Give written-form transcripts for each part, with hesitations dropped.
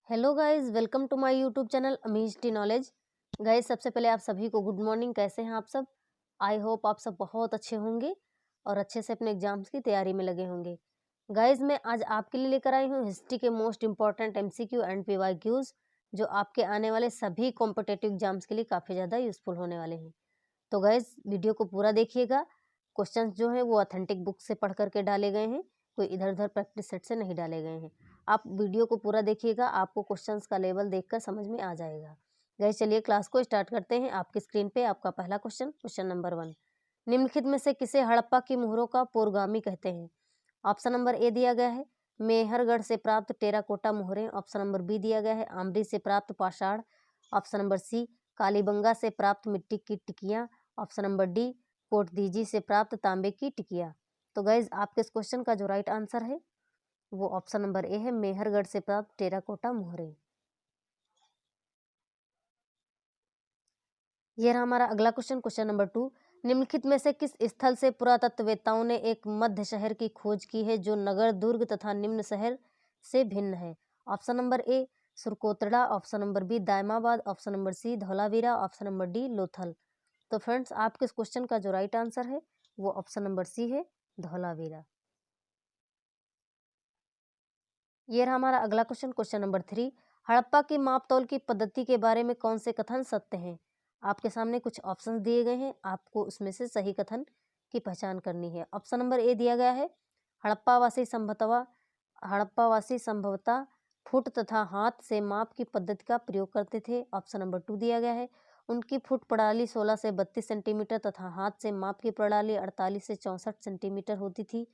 Hello guys, welcome to my YouTube channel अमीज T knowledge. Guys, सबसे पहले आप सभी को गुड मॉर्निंग। कैसे हैं आप सब? आई होप आप सब बहुत अच्छे होंगे और अच्छे से अपने एग्जाम्स की तैयारी में लगे होंगे। गाइस, मैं आज आपके लिए लेकर आई हूँ हिस्ट्री के most important MCQ and PYQs, जो आपके आने वाले सभी कॉम्पिटेटिव एग्जाम्स के लिए काफ़ी ज़्यादा यूजफुल होने वाले हैं। तो गाइस, वीडियो को पूरा देखिएगा। क्वेश्चंस जो हैं वो ऑथेंटिक बुक से पढ़ करके डाले गए हैं, कोई इधर उधर प्रैक्टिस सेट से नहीं डाले गए हैं। आप वीडियो को पूरा देखिएगा, आपको क्वेश्चंस का लेवल देखकर समझ में आ जाएगा। गाइस, चलिए क्लास को स्टार्ट करते हैं। आपकी स्क्रीन पे आपका पहला क्वेश्चन नंबर 1। निम्नलिखित में से किसे हड़प्पा की मोहरों का पूर्वगामी कहते हैं? ऑप्शन नंबर ए दिया गया है मेहरगढ़ से प्राप्त टेराकोटा मोहरें। ऑप्शन नंबर बी दिया गया है आमरी से प्राप्त पाषाण। ऑप्शन नंबर सी कालीबंगा से प्राप्त मिट्टी की टिकियाँ। ऑप्शन नंबर डी कोटदीजी से प्राप्त तांबे की टिकिया। तो गाइज, आपके इस क्वेश्चन का जो राइट आंसर है वो ऑप्शन नंबर ए है मेहरगढ़ से प्राप्त टेराकोटा मोहरे। ये रहा हमारा अगला क्वेश्चन नंबर 2। निम्नलिखित में से किस स्थल से पुरातत्ववेत्ताओं ने एक मध्य शहर की खोज की है जो नगर, दुर्ग तथा निम्न शहर से भिन्न है? Option number A Surkotada. Option number B Daimabad. Option number C Dholavira. Option number D Lothal. तो फ्रेंड्स, आपके इस क्वेश्चन का जो राइट आंसर है वो ऑप्शन नंबर सी है धौलावीरा। ये रहा हमारा अगला क्वेश्चन नंबर 3। हड़प्पा की माप तौल की पद्धति के बारे में कौन से कथन सत्य हैं? आपके सामने कुछ ऑप्शंस दिए गए हैं, आपको उसमें से सही कथन की पहचान करनी है। ऑप्शन नंबर ए दिया गया है हड़प्पावासी संभवतः फुट तथा हाथ से माप की पद्धति का प्रयोग करते थे। ऑप्शन नंबर 2 दिया गया है उनकी फुट प्रणाली 16 से 32 सेंटीमीटर तथा हाथ से माप की प्रणाली 48 से 64 सेंटीमीटर होती थी।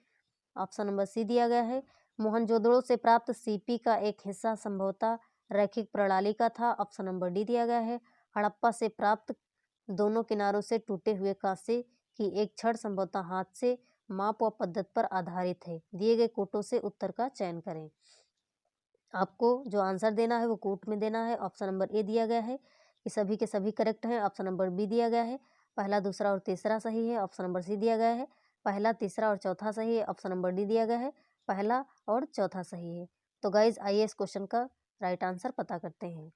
ऑप्शन नंबर सी दिया गया है मोहनजोदड़ो से प्राप्त सीपी का एक हिस्सा संभवतः रैखिक प्रणाली का था। ऑप्शन नंबर डी दिया गया है हड़प्पा से प्राप्त दोनों किनारों से टूटे हुए कांसे की एक छड़ संभवतः हाथ से माप व पद्धति पर आधारित है। दिए गए कोटों से उत्तर का चयन करें। आपको जो आंसर देना है वो कोट में देना है। ऑप्शन नंबर ए दिया गया है कि सभी के सभी करेक्ट हैं। ऑप्शन नंबर बी दिया गया है पहला, दूसरा और तीसरा सही है। ऑप्शन नंबर सी दिया गया है पहला, तीसरा और चौथा सही है। ऑप्शन नंबर डी दिया गया है पहला और चौथा सही है। तो गाइज, आइए इस क्वेश्चन का राइट आंसर पता करते हैं।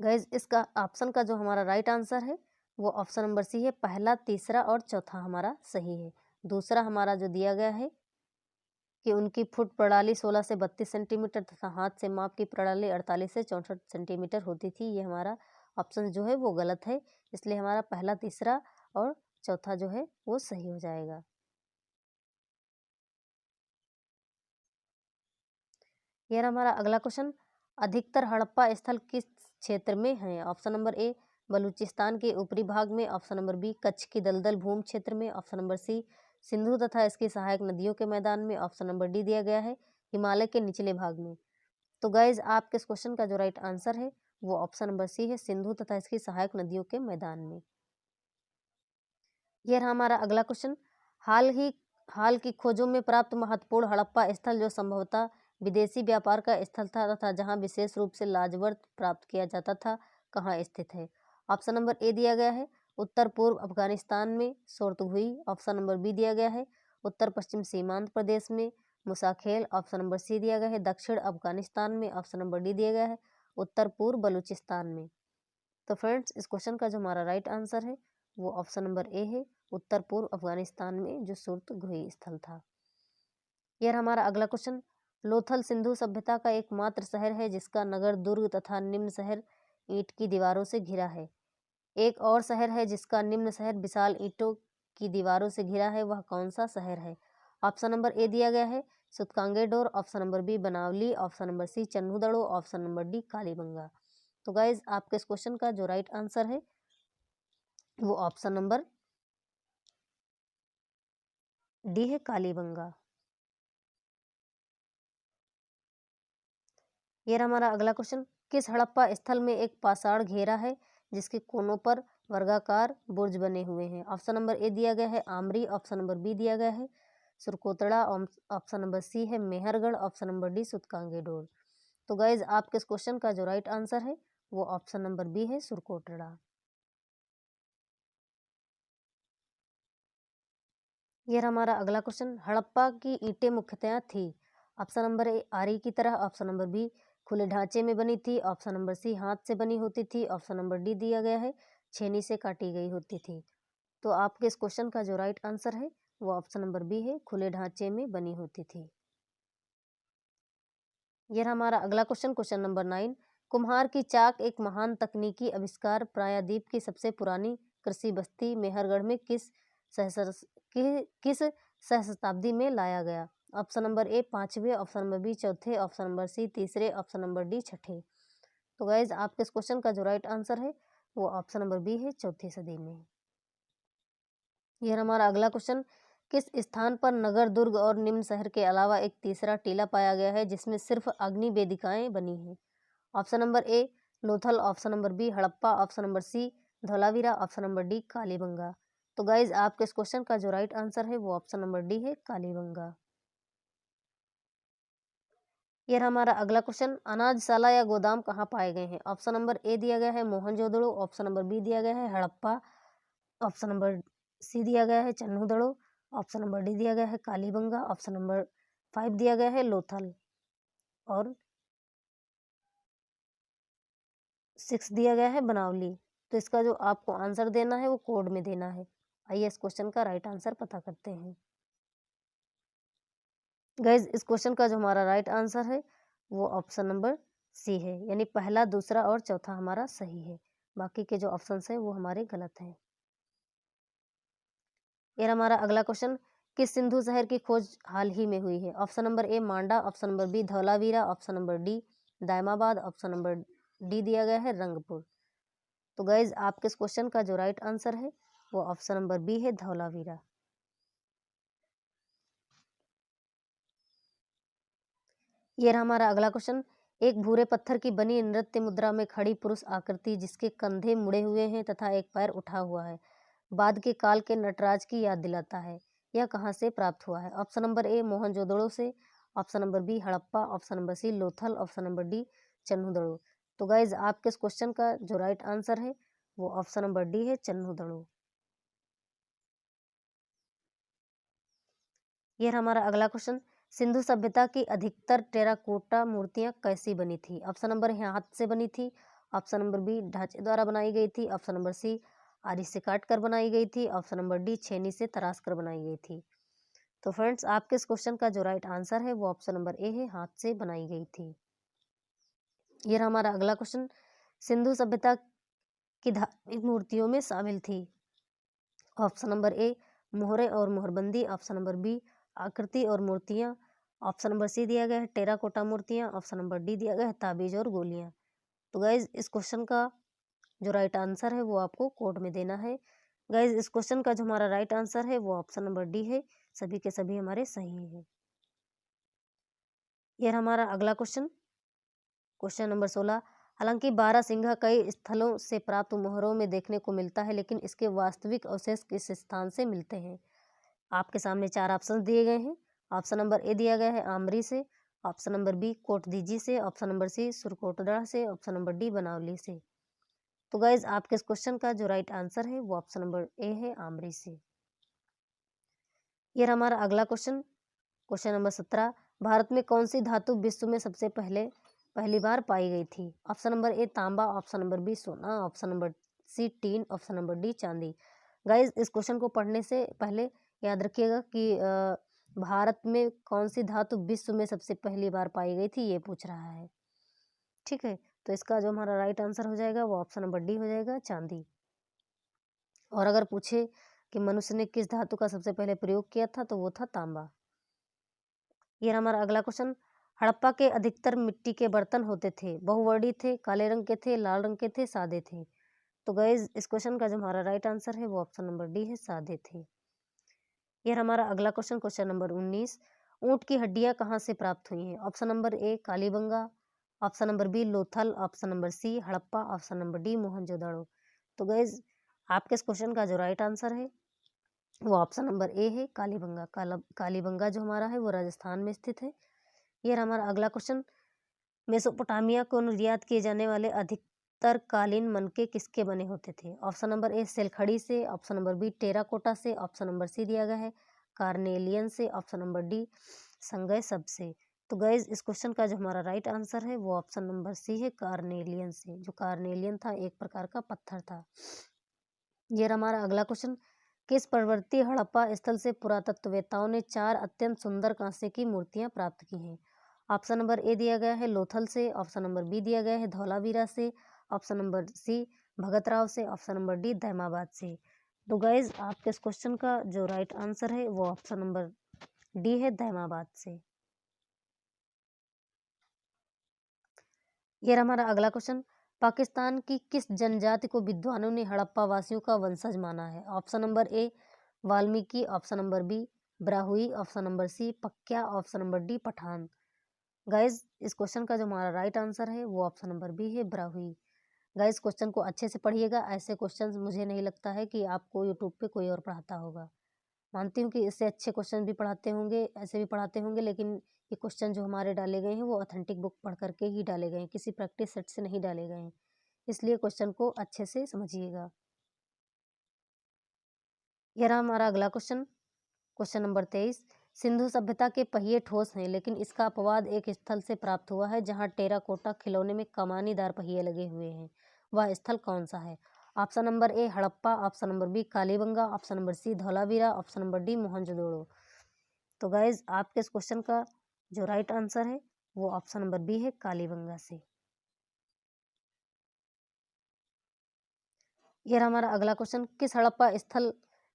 गाइज, इसका ऑप्शन का जो हमारा राइट आंसर है वो ऑप्शन नंबर सी है पहला, तीसरा और चौथा हमारा सही है। दूसरा हमारा जो दिया गया है कि उनकी फुट प्रणाली 16 से 32 सेंटीमीटर तथा हाथ से माप की प्रणाली 48 से 64 सेंटीमीटर होती थी, ये हमारा ऑप्शन जो है वो गलत है। इसलिए हमारा पहला, तीसरा और चौथा जो है वो सही हो जाएगा। यह हमारा अगला क्वेश्चन। अधिकतर हड़प्पा स्थल किस क्षेत्र में है? ऑप्शन नंबर ए बलूचिस्तान के ऊपरी भाग में। ऑप्शन नंबर बी कच्छ की दलदल भूमि क्षेत्र में। ऑप्शन नंबर सी सिंधु तथा इसकी सहायक नदियों के मैदान में। ऑप्शन नंबर डी दिया गया है हिमालय के निचले भाग में। तो गाइज, आपके इस क्वेश्चन का जो राइट आंसर है वो ऑप्शन नंबर सी है सिंधु तथा इसकी सहायक नदियों के मैदान में। यह रहा हमारा अगला क्वेश्चन। हाल की खोजों में प्राप्त महत्वपूर्ण हड़प्पा स्थल जो संभवतः विदेशी व्यापार का स्थल था तथा जहां विशेष रूप से लाजवर्द प्राप्त किया जाता था, कहाँ स्थित है? ऑप्शन नंबर ए दिया गया है उत्तर पूर्व अफगानिस्तान में सोरतुघुई। ऑप्शन नंबर बी दिया गया है उत्तर पश्चिम सीमांत प्रदेश में मुसाखेल। ऑप्शन नंबर सी दिया गया है दक्षिण अफगानिस्तान में। ऑप्शन नंबर डी दिया गया है उत्तर पूर्व बलूचिस्तान में। तो फ्रेंड्स, इस क्वेश्चन का जो हमारा राइट आंसर है वो ऑप्शन नंबर ए है उत्तर पूर्व अफगानिस्तान में जो सुरतुघुई स्थल था। यह हमारा अगला क्वेश्चन। लोथल सिंधु सभ्यता का एकमात्र शहर है जिसका नगर, दुर्ग तथा निम्न शहर ईंट की दीवारों से घिरा है। एक और शहर है जिसका निम्न शहर विशाल ईंटों की दीवारों से घिरा है, वह कौन सा शहर है? ऑप्शन नंबर ए दिया गया है Sutkagendor. Option number B Banawali. Option number C Chanhudaro. Option number D Kalibangan. तो गाइज, आपके इस क्वेश्चन का जो राइट आंसर है वो ऑप्शन नंबर डी है कालीबंगा। ये रहा हमारा अगला क्वेश्चन। किस हड़प्पा स्थल में एक पाषाण घेरा है जिसके कोनों पर वर्गाकार बुर्ज बने हुए हैं? ऑप्शन नंबर ए दिया गया है आमरी। ऑप्शन नंबर बी दिया गया है सुरकोतड़ा। ऑप्शन नंबर सी है Mehrgarh. Option number D Sutkagen Dor. तो गाइज, आपके इस क्वेश्चन का जो राइट आंसर है वो ऑप्शन नंबर बी है सुरकोतड़ा। यह हमारा अगला क्वेश्चन। हड़प्पा की ईंटें मुख्यतः थी। ऑप्शन नंबर ए आरी की तरह, ऑप्शन नंबर बी खुले ढांचे में बनी थी, ऑप्शन नंबर सी हाथ से बनी होती थी, ऑप्शन नंबर डी दिया गया है छेनी से काटी गई होती थी। तो आपके इस क्वेश्चन का जो राइट आंसर है वो ऑप्शन नंबर बी है, खुले ढांचे में बनी होती थी। यह हमारा अगला क्वेश्चन, क्वेश्चन नंबर 9। कुम्हार की चाक एक महान तकनीकी आविष्कार प्रायद्वीप की सबसे पुरानी कृषि बस्ती मेहरगढ़ में किस सहस्त्राब्दी में लाया गया? ऑप्शन नंबर ए 5वें, ऑप्शन नंबर बी चौथे, ऑप्शन नंबर सी तीसरे, ऑप्शन नंबर डी छठे। तो गाइज आपके इस क्वेश्चन का जो राइट आंसर है वो ऑप्शन नंबर बी है, चौथी सदी में। यह हमारा अगला क्वेश्चन, किस स्थान पर नगर दुर्ग और निम्न शहर के अलावा एक तीसरा टीला पाया गया है जिसमें सिर्फ अग्नि वेदिकाएं बनी हैं? Option number A Lothal, option number B Harappa, option number C Dholavira, option number D Kalibangan. तो गाइज आपके इस क्वेश्चन का जो राइट आंसर है वो ऑप्शन नंबर डी है, कालीबंगा। यह हमारा अगला क्वेश्चन, अनाजशाला या गोदाम कहाँ पाए गए हैं? ऑप्शन नंबर ए दिया गया है मोहनजोदड़ो, ऑप्शन नंबर बी दिया गया है हड़प्पा, ऑप्शन नंबर सी दिया गया है चन्नूदड़ो, ऑप्शन नंबर डी दिया गया है कालीबंगा, ऑप्शन नंबर 5 दिया गया है लोथल और 6 दिया गया है बनावली। तो इसका जो आपको आंसर देना है वो कोड में देना है। आइए इस क्वेश्चन का राइट आंसर पता करते हैं। गाइज इस क्वेश्चन का जो हमारा राइट आंसर है वो ऑप्शन नंबर सी है, यानी पहला, दूसरा और चौथा हमारा सही है, बाकी के जो ऑप्शन है वो हमारे गलत हैं। यह हमारा अगला क्वेश्चन, किस सिंधु शहर की खोज हाल ही में हुई है? Option number A Manda, option number B Dholavira, option number D Daimabad, option number D दिया गया है रंगपुर। तो गाइज आपके इस क्वेश्चन का जो राइट आंसर है वो ऑप्शन नंबर बी है, धौलावीरा। ये रहा हमारा अगला क्वेश्चन, एक भूरे पत्थर की बनी नृत्य मुद्रा में खड़ी पुरुष आकृति जिसके कंधे मुड़े हुए हैं तथा एक पैर उठा हुआ है, बाद के काल के नटराज की याद दिलाता है, यह कहाँ से प्राप्त हुआ है? ऑप्शन नंबर ए मोहनजोदड़ो से, option number B Harappa, option number C Lothal, option number D Chanhudaro. तो गाइज आपके इस क्वेश्चन का जो राइट आंसर है वो ऑप्शन नंबर डी है, चन्नूदड़ो। यह हमारा अगला क्वेश्चन, सिंधु सभ्यता की अधिकतर टेराकोटा मूर्तियां कैसी बनी थी? ऑप्शन नंबर ए हाथ से बनी थी, ऑप्शन नंबर बी ढांचे द्वारा बनाई गई थी, ऑप्शन नंबर सी आरी से काट कर बनाई गई थी, ऑप्शन नंबर डी छेनी से तराश कर बनाई गई थी। तो फ्रेंड्स आपके इस क्वेश्चन का जो राइट आंसर है वो ऑप्शन नंबर ए है, हाथ से बनाई गई थी। यह हमारा अगला क्वेश्चन, सिंधु सभ्यता की धार्मिक मूर्तियों में शामिल थी? ऑप्शन नंबर ए मोहरे और मोहरबंदी, ऑप्शन नंबर बी आकृति और मूर्तियां, ऑप्शन नंबर सी दिया गया है टेराकोटा मूर्तियां, ऑप्शन नंबर डी दिया गया है ताबीज और गोलियां। तो गाइज इस क्वेश्चन का जो राइट आंसर है वो आपको कोड में देना है। गाइज इस क्वेश्चन का जो हमारा राइट आंसर है वो ऑप्शन नंबर डी है, सभी के सभी हमारे सही हैं। यह हमारा अगला क्वेश्चन, क्वेश्चन नंबर 16। हालांकि बारहसिंघा कई स्थलों से प्राप्त मोहरों में देखने को मिलता है, लेकिन इसके वास्तविक अवशेष किस स्थान से मिलते हैं? आपके सामने 4 ऑप्शन दिए गए हैं। ऑप्शन नंबर ए दिया गया है आमरी से, ऑप्शन नंबर बी कोटदीजी से, ऑप्शन नंबर सी सुरकोटड़ा से, ऑप्शन नंबर डी बनावली से। तो गाइज आपके इस क्वेश्चन का जो राइट आंसर है वो ऑप्शन नंबर ए है, आमरी से। यह हमारा अगला क्वेश्चन, क्वेश्चन नंबर 17। भारत में कौन सी धातु विश्व में सबसे पहली बार पाई गई थी? ऑप्शन नंबर ए तांबा, ऑप्शन नंबर बी सोना, option number C tin, option number D चांदी। गाइज इस क्वेश्चन को पढ़ने से पहले याद रखिएगा कि भारत में कौन सी धातु विश्व में सबसे पहली बार पाई गई थी ये पूछ रहा है, ठीक है। तो इसका जो हमारा राइट आंसर हो जाएगा वो ऑप्शन नंबर डी हो जाएगा, चांदी। और अगर पूछे कि मनुष्य ने किस धातु का सबसे पहले प्रयोग किया था तो वो था तांबा। ये हमारा अगला क्वेश्चन, हड़प्पा के अधिकतर मिट्टी के बर्तन होते थे, बहुवर्णीय थे, काले रंग के थे, लाल रंग के थे, सादे थे। तो गाइज इस क्वेश्चन का जो हमारा राइट आंसर है वो ऑप्शन नंबर डी है, सादे थे। यह हमारा अगला क्वेश्चन, क्वेश्चन नंबर 19। ऊंट की हड्डियां कहाँ से प्राप्त हुई हैं? Option number A Kalibanga, option number B Lothal, option number C Harappa, option number D Mohenjodaro. तो गाइज आपके इस क्वेश्चन का जो राइट आंसर है वो ऑप्शन नंबर ए है, कालीबंगा। कालीबंगा जो हमारा है वो राजस्थान में स्थित है। यह हमारा अगला क्वेश्चन, मेसोपोटामिया को निर्यात किए जाने वाले अधिकतर कालीन मनके किसके बने होते थे? ऑप्शन नंबर ए सेलखड़ी से, ऑप्शन नंबर बी टेराकोटा से, ऑप्शन नंबर सी दिया गया है कार्नेलियन से, ऑप्शन नंबर डी संगय सब से। तो गाइज इस क्वेश्चन का जो हमारा राइट आंसर है वो ऑप्शन नंबर सी है, कार्नेलियन से। जो कार्नेलियन था एक प्रकार का पत्थर था। ये रहा हमारा अगला क्वेश्चन। किस पर्वतीय हड़प्पा स्थल से पुरातत्ववेत्ताओं ने 4 अत्यंत सुंदर कांसे की मूर्तियां प्राप्त की हैं? ऑप्शन नंबर ए दिया गया है लोथल से, ऑप्शन नंबर बी दिया गया है धौलावीरा से, ऑप्शन नंबर सी भगतराव से, ऑप्शन नंबर डी दैमाबाद से। तो गाइज आपके इस क्वेश्चन का जो राइट आंसर है वो ऑप्शन नंबर डी है, दैमाबाद से। ये रहा हमारा अगला क्वेश्चन। पाकिस्तान की किस जनजाति को विद्वानों ने हड़प्पा वासियों का वंशज माना है? Option number A Valmiki, option number B Brahui, option number C पक्या, option number D Pathan. Guys इस क्वेश्चन का जो हमारा राइट आंसर है वो ऑप्शन नंबर बी है, ब्राहुई। गाइज क्वेश्चन को अच्छे से पढ़िएगा, ऐसे क्वेश्चन मुझे नहीं लगता है कि आपको यूट्यूब पे कोई और पढ़ाता होगा। मानती हूँ कि इससे अच्छे क्वेश्चन भी पढ़ाते होंगे, ऐसे भी पढ़ाते होंगे, लेकिन ये क्वेश्चन जो हमारे डाले गए हैं वो ऑथेंटिक बुक पढ़ करके ही डाले गए हैं, किसी प्रैक्टिस सेट से नहीं डाले गए हैं। इसलिए क्वेश्चन को अच्छे से समझिएगा। यह रहा हमारा अगला क्वेश्चन, क्वेश्चन नंबर 23। सिंधु सभ्यता के पहिए ठोस हैं, लेकिन इसका अपवाद एक स्थल से प्राप्त हुआ है जहां टेराकोटा खिलौने में कमानीदार पहिए लगे हुए हैं। वह स्थल कौन सा है? Option number A Harappa, option number B Kalibanga, option number C Dholavira, option number D Mohenjodaro. तो गाइज आपके इस क्वेश्चन का जो राइट आंसर है वो ऑप्शन नंबर बी है, कालीबंगा से। ये रहा हमारा अगला क्वेश्चन। किस हड़प्पा स्थल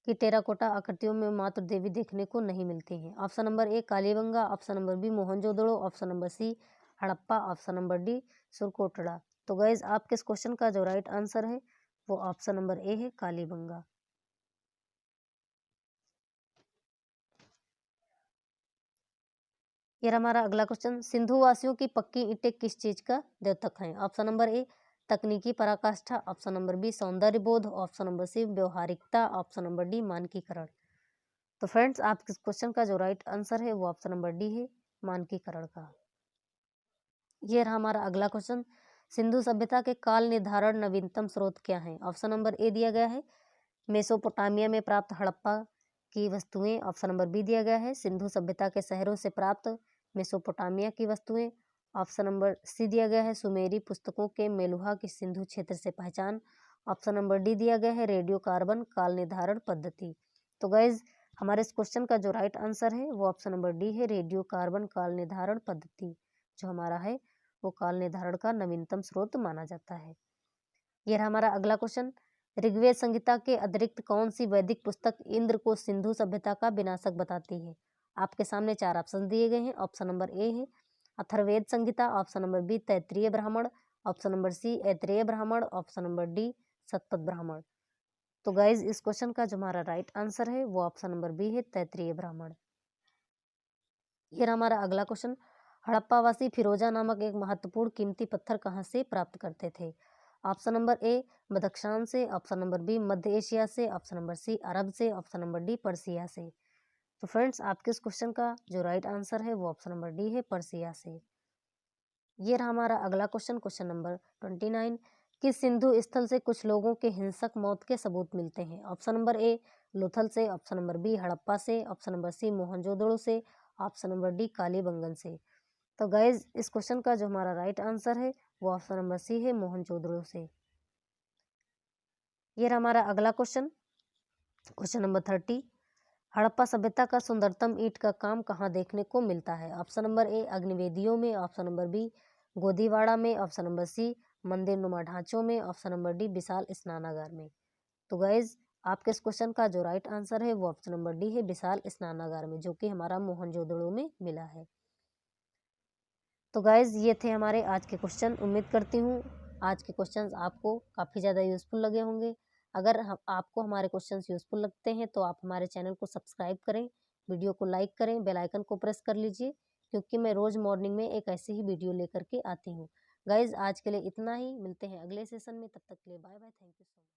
की टेराकोटा आकृतियों में मातृ देवी देखने को नहीं मिलती हैं? Option number A Kalibanga, option number B Mohenjodaro, option number C Harappa, option number D Surkotada. तो गाइज आपके इस क्वेश्चन का जो राइट आंसर है वो ऑप्शन नंबर ए है, कालीबंगा। ये रहा हमारा अगला क्वेश्चन। सिंधु वासियों की पक्की ईंटें किस चीज का द्योतक हैं? ऑप्शन नंबर ए तकनीकी पराकाष्ठा, ऑप्शन नंबर बी सौंदर्य बोध, ऑप्शन नंबर सी व्यवहारिकता, ऑप्शन नंबर डी मानकीकरण। तो फ्रेंड्स आप इस क्वेश्चन का जो राइट आंसर है वो ऑप्शन नंबर डी है, मानकीकरण का। ये रहा हमारा अगला क्वेश्चन। सिंधु सभ्यता के काल निर्धारण नवीनतम स्रोत क्या है? ऑप्शन नंबर ए दिया गया है मेसोपोटामिया में प्राप्त हड़प्पा की वस्तुएं, ऑप्शन नंबर बी दिया गया है सिंधु सभ्यता के शहरों से प्राप्त मेसोपोटामिया की वस्तुएं, ऑप्शन नंबर सी दिया गया है सुमेरी पुस्तकों के मेलुहा की सिंधु क्षेत्र से पहचान, ऑप्शन नंबर डी दिया गया है रेडियो कार्बन काल निर्धारण पद्धति। तो गाइज हमारे इस क्वेश्चन का जो राइट आंसर है वो ऑप्शन नंबर डी है, रेडियो कार्बन काल निर्धारण पद्धति जो हमारा है वो काल निर्धारण का नवीनतम स्रोत माना जाता है। यह रहा हमारा अगला क्वेश्चन। ऋग्वेद संहिता के अतिरिक्त कौन सी वैदिक पुस्तक इंद्र को सिंधु सभ्यता का विनाशक बताती है? आपके सामने 4 ऑप्शन दिए गए हैं। ऑप्शन नंबर ए है अथर्ववेद संहिता, ऑप्शन नंबर बी तैत्रीय ब्राह्मण, ऑप्शन नंबर सी ऐत्रेय ब्राह्मण, option number D Shatapatha Brahmana. तो गाइज इस क्वेश्चन का जो हमारा राइट आंसर है वो ऑप्शन नंबर बी है, तैत्रीय ब्राह्मण। यह रहा हमारा अगला क्वेश्चन। हड़प्पावासी फिरोजा नामक एक महत्वपूर्ण कीमती पत्थर कहाँ से प्राप्त करते थे? ऑप्शन नंबर ए बदख्शान से, ऑप्शन नंबर बी मध्य एशिया से, ऑप्शन नंबर सी अरब से, ऑप्शन नंबर डी पर्सिया से। तो फ्रेंड्स आपके इस क्वेश्चन का जो राइट आंसर है वो ऑप्शन नंबर डी है, पर्सिया से। ये रहा हमारा अगला क्वेश्चन, क्वेश्चन नंबर 29। किस सिंधु स्थल से कुछ लोगों के हिंसक मौत के सबूत मिलते हैं? ऑप्शन नंबर ए लोथल से, ऑप्शन नंबर बी हड़प्पा से, ऑप्शन नंबर सी मोहनजोदड़ो से, ऑप्शन नंबर डी कालीबंगन से। तो गाइज इस क्वेश्चन का जो हमारा राइट आंसर है वो ऑप्शन नंबर सी है, मोहनजोदड़ो से। ये रहा हमारा अगला क्वेश्चन, क्वेश्चन नंबर 30। हड़प्पा सभ्यता का सुंदरतम ईंट का काम कहाँ देखने को मिलता है? ऑप्शन नंबर ए अग्निवेदियों में, ऑप्शन नंबर बी गोदीवाड़ा में, ऑप्शन नंबर सी मंदिर नुमा ढांचों में, ऑप्शन नंबर डी विशाल स्नानागार में। तो गाइज आपके इस क्वेश्चन का जो राइट आंसर है वो ऑप्शन नंबर डी है, विशाल स्नानागार में, जो कि हमारा मोहनजोदड़ो में मिला है। तो गाइज ये थे हमारे आज के क्वेश्चन। उम्मीद करती हूँ आज के क्वेश्चंस आपको काफ़ी ज़्यादा यूज़फुल लगे होंगे। अगर आपको हमारे क्वेश्चंस यूज़फुल लगते हैं तो आप हमारे चैनल को सब्सक्राइब करें, वीडियो को लाइक करें, बेल आइकन को प्रेस कर लीजिए, क्योंकि मैं रोज़ मॉर्निंग में एक ऐसी ही वीडियो लेकर के आती हूँ। गाइज आज के लिए इतना ही, मिलते हैं अगले सेशन में, तब तक के लिए bye bye, thank you so much.